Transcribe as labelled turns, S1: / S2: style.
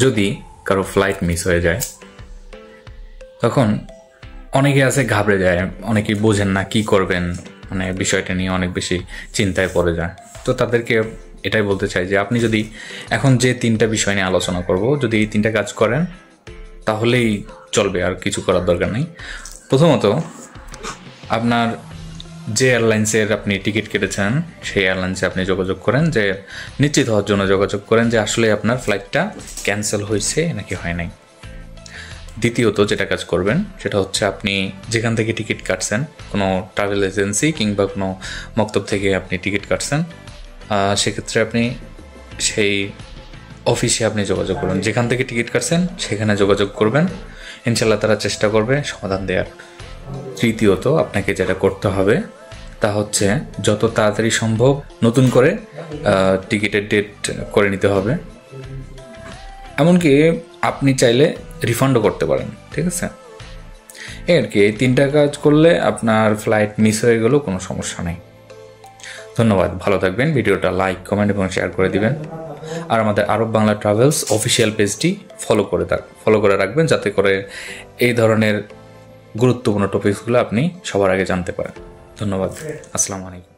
S1: যদি কারো flight miss হয়ে যায় তখন অনেকে আছে ঘাবড়ে যায়, অনেকেই বোঝেন না কি করবেন, মানে বিষয়টা নিয়ে অনেক বেশি চিন্তায় পড়ে যায়। তো তাদেরকে এটাই বলতে চাই যে আপনি যদি এখন যে 3টা বিষয় নিয়ে আলোচনা করব, যদি এই 3টা কাজ করেন তাহলেই চলবে, আর কিছু করার দরকার নেই। প্রথমত, আপনার যে এয়ারলাইন্সের আপনি টিকিট কেটেছেন সেই এয়ারলাইন্সে আপনি যোগাযোগ করেন, যে নিশ্চিত হওয়ার জন্য যোগাযোগ করেন যে আসলে আপনার ফ্লাইটটা ক্যান্সেল হয়েছে নাকি হয় নাই। দ্বিতীয়ত যেটা কাজ করবেন সেটা হচ্ছে, আপনি যেখান থেকে টিকিট কাটছেন, কোনো ট্রাভেল এজেন্সি কিংবা কোনো মক্তব থেকে আপনি টিকিট কাটছেন, সেক্ষেত্রে আপনি সেই অফিসে আপনি যোগাযোগ করবেন, যেখান থেকে টিকিট কাটছেন সেখানে যোগাযোগ করবেন, ইনশাল্লাহ তারা চেষ্টা করবে সমাধান দেওয়ার। তৃতীয়ত আপনাকে যেটা করতে হবে তা হচ্ছে যত তাড়াতাড়ি সম্ভব নতুন করে টিকিটের ডেট করে নিতে হবে। এমনকি আপনি চাইলে রিফান্ডও করতে পারেন, ঠিক আছে? এই আর কি, এই 3টা কাজ করলে আপনার ফ্লাইট মিস হয়ে গেলেও কোনো সমস্যা নেই। ধন্যবাদ, ভালো থাকবেন। ভিডিওটা লাইক, কমেন্ট এবং শেয়ার করে দিবেন। আর আমাদের আরব বাংলা ট্রাভেলস অফিসিয়াল পেজটি ফলো করে রাখবেন, যাতে করে এই ধরনের গুরুত্বপূর্ণ টপিকসগুলো আপনি সবার আগে জানতে পারেন। ধন্যবাদ, আসসালামু আলাইকুম।